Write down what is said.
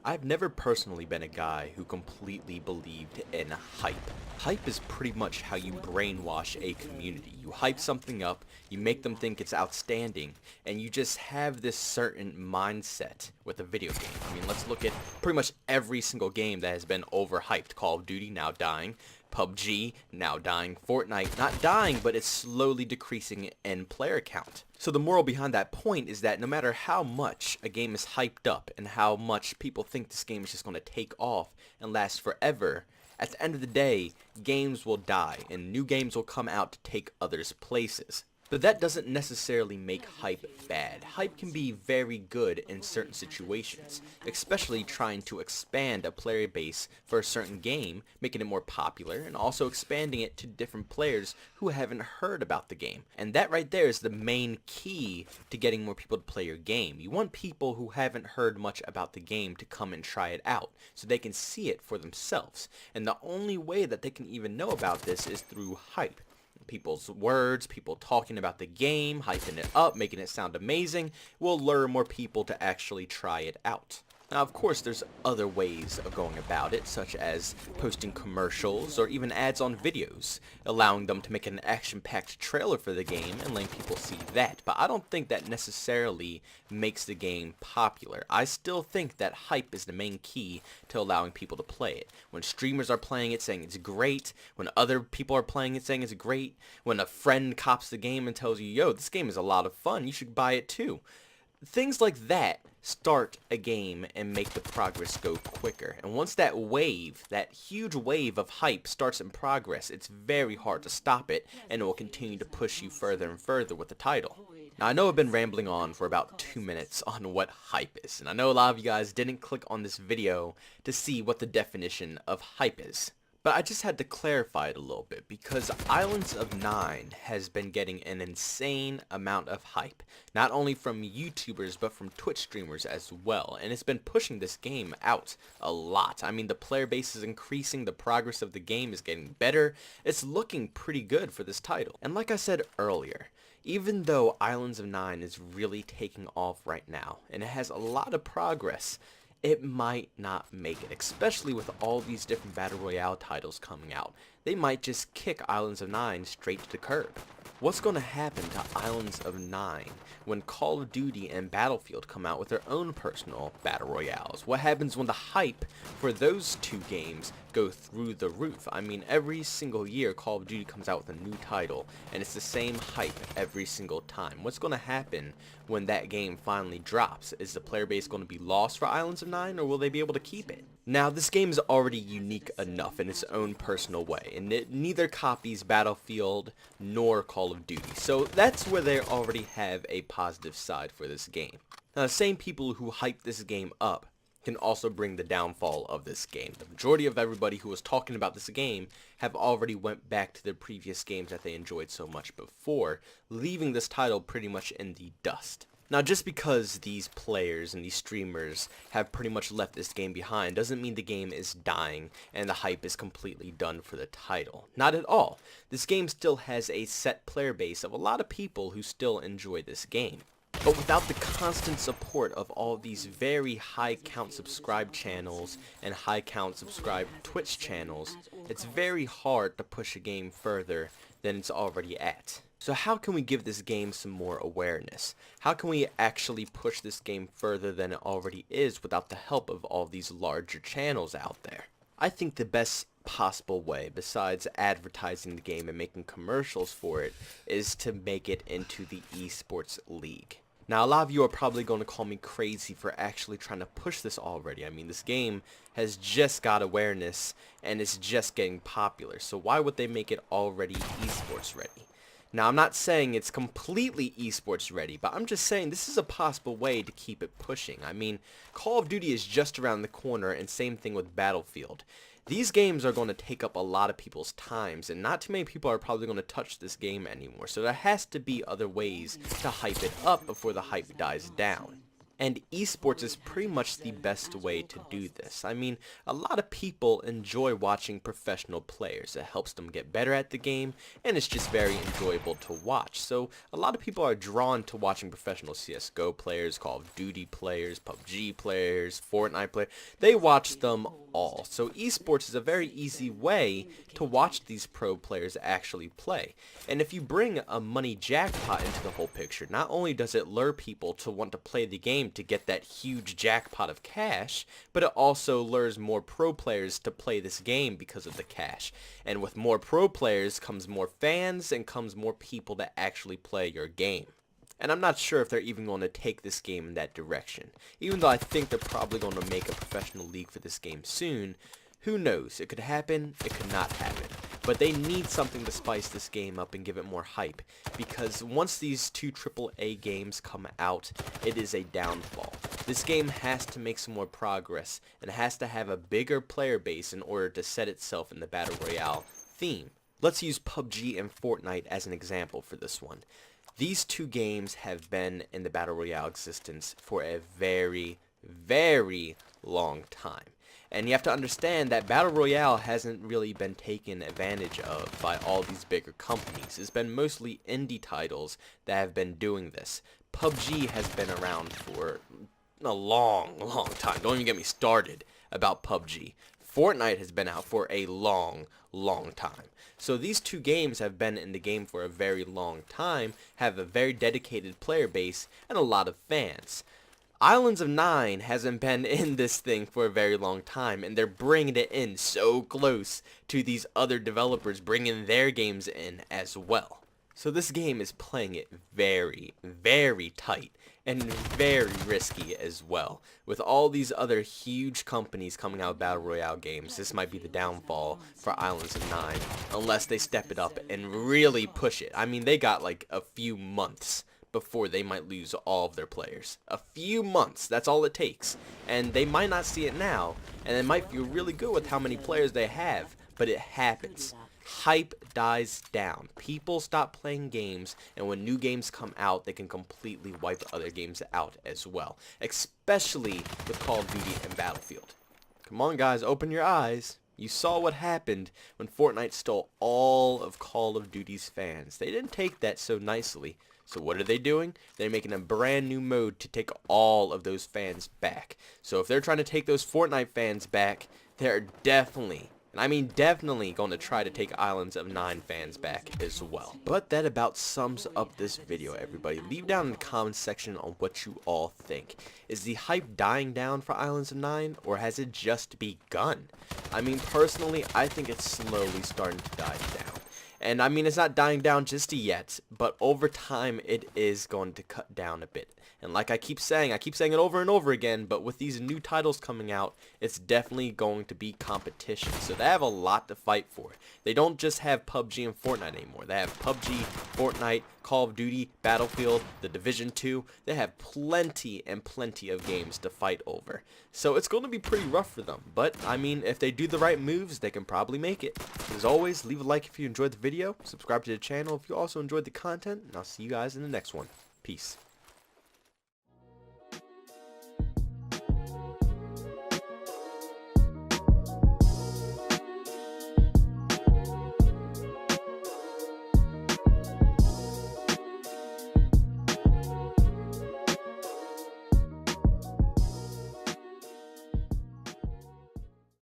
I've never personally been a guy who completely believed in hype. Hype is pretty much how you brainwash a community. You hype something up, you make them think it's outstanding, and you just have this certain mindset with a video game. I mean, let's look at pretty much every single game that has been overhyped. Call of Duty now dying, PUBG now dying, Fortnite not dying, but it's slowly decreasing in player count. So the moral behind that point is that no matter how much a game is hyped up and how much people think this game is just going to take off and last forever, at the end of the day, games will die and new games will come out to take others' places. But that doesn't necessarily make hype bad. Hype can be very good in certain situations, especially trying to expand a player base for a certain game, making it more popular, and also expanding it to different players who haven't heard about the game. And that right there is the main key to getting more people to play your game. You want people who haven't heard much about the game to come and try it out, so they can see it for themselves. And the only way that they can even know about this is through hype. People's words, people talking about the game, hyping it up, making it sound amazing, will lure more people to actually try it out. Now, of course, there's other ways of going about it, such as posting commercials or even ads on videos, allowing them to make an action-packed trailer for the game and letting people see that. But I don't think that necessarily makes the game popular. I still think that hype is the main key to allowing people to play it. When streamers are playing it saying it's great, when other people are playing it saying it's great, when a friend cops the game and tells you, yo, this game is a lot of fun, you should buy it too. Things like that start a game and make the progress go quicker. And once that wave, that huge wave of hype starts in progress, it's very hard to stop it, and it will continue to push you further and further with the title. Now, I know I've been rambling on for about 2 minutes on what hype is, and I know a lot of you guys didn't click on this video to see what the definition of hype is. But I just had to clarify it a little bit because Islands of Nyne has been getting an insane amount of hype, not only from YouTubers but from Twitch streamers as well, and it's been pushing this game out a lot. I mean, the player base is increasing, the progress of the game is getting better, it's looking pretty good for this title. And like I said earlier, even though Islands of Nyne is really taking off right now, and it has a lot of progress, it might not make it, especially with all these different Battle Royale titles coming out. They might just kick Islands of Nyne straight to the curb. What's going to happen to Islands of Nyne when Call of Duty and Battlefield come out with their own personal Battle Royales? What happens when the hype for those two games go through the roof? I mean, every single year Call of Duty comes out with a new title, and it's the same hype every single time. What's going to happen when that game finally drops? Is the player base going to be lost for Islands of Nyne, or will they be able to keep it? Now, this game is already unique enough in its own personal way, and it neither copies Battlefield nor Call of Duty, so that's where they already have a positive side for this game. Now, the same people who hype this game up can also bring the downfall of this game. The majority of everybody who was talking about this game have already went back to their previous games that they enjoyed so much before, leaving this title pretty much in the dust. Now, just because these players and these streamers have pretty much left this game behind doesn't mean the game is dying and the hype is completely done for the title. Not at all. This game still has a set player base of a lot of people who still enjoy this game. But without the constant support of all these very high count subscribed channels and high count subscribed Twitch channels, it's very hard to push a game further than it's already at. So how can we give this game some more awareness? How can we actually push this game further than it already is without the help of all these larger channels out there? I think the best possible way, besides advertising the game and making commercials for it, is to make it into the esports league. Now, a lot of you are probably going to call me crazy for actually trying to push this already. I mean, this game has just got awareness and it's just getting popular, so why would they make it already esports ready? Now, I'm not saying it's completely esports ready, but I'm just saying this is a possible way to keep it pushing. I mean, Call of Duty is just around the corner, and same thing with Battlefield. These games are going to take up a lot of people's times, and not too many people are probably going to touch this game anymore, so there has to be other ways to hype it up before the hype dies down. And esports is pretty much the best way to do this. I mean, a lot of people enjoy watching professional players. It helps them get better at the game, and it's just very enjoyable to watch. So a lot of people are drawn to watching professional CSGO players, Call of Duty players, PUBG players, Fortnite players. They watch them all. So esports is a very easy way to watch these pro players actually play. And if you bring a money jackpot into the whole picture, not only does it lure people to want to play the game to get that huge jackpot of cash, but it also lures more pro players to play this game because of the cash. And with more pro players comes more fans and comes more people that actually play your game. And I'm not sure if they're even going to take this game in that direction. Even though I think they're probably going to make a professional league for this game soon, who knows? It could happen, it could not happen. But they need something to spice this game up and give it more hype, because once these two AAA games come out, it is a downfall. This game has to make some more progress, and it has to have a bigger player base in order to set itself in the Battle Royale theme. Let's use PUBG and Fortnite as an example for this one. These two games have been in the Battle Royale existence for a very, very long time. And you have to understand that Battle Royale hasn't really been taken advantage of by all these bigger companies. It's been mostly indie titles that have been doing this. PUBG has been around for a long, long time. Don't even get me started about PUBG. Fortnite has been out for a long, long time. So these two games have been in the game for a very long time, have a very dedicated player base, and a lot of fans. Islands of Nyne hasn't been in this thing for a very long time, and they're bringing it in so close to these other developers bringing their games in as well. So this game is playing it very, very tight and very risky as well. With all these other huge companies coming out with Battle Royale games, this might be the downfall for Islands of Nyne unless they step it up and really push it. I mean, they got like a few months before they might lose all of their players. A few months, that's all it takes. And they might not see it now, and they might feel really good with how many players they have, but it happens. Hype dies down. People stop playing games, and when new games come out, they can completely wipe other games out as well. Especially with Call of Duty and Battlefield. Come on guys, open your eyes. You saw what happened when Fortnite stole all of Call of Duty's fans. They didn't take that so nicely. So what are they doing? They're making a brand new mode to take all of those fans back. So if they're trying to take those Fortnite fans back, they're definitely, and I mean definitely, going to try to take Islands of Nyne fans back as well. But that about sums up this video, everybody. Leave down in the comments section on what you all think. Is the hype dying down for Islands of Nyne, or has it just begun? I mean, personally, I think it's slowly starting to die down. And I mean, it's not dying down just yet, but over time it is going to cut down a bit. And like I keep saying it over and over again, but with these new titles coming out, it's definitely going to be competition. So they have a lot to fight for. They don't just have PUBG and Fortnite anymore. They have PUBG, Fortnite, Call of Duty, Battlefield, The Division 2. They have plenty and plenty of games to fight over. So it's going to be pretty rough for them. But, I mean, if they do the right moves, they can probably make it. As always, leave a like if you enjoyed the video. Subscribe to the channel if you also enjoyed the content. And I'll see you guys in the next one. Peace.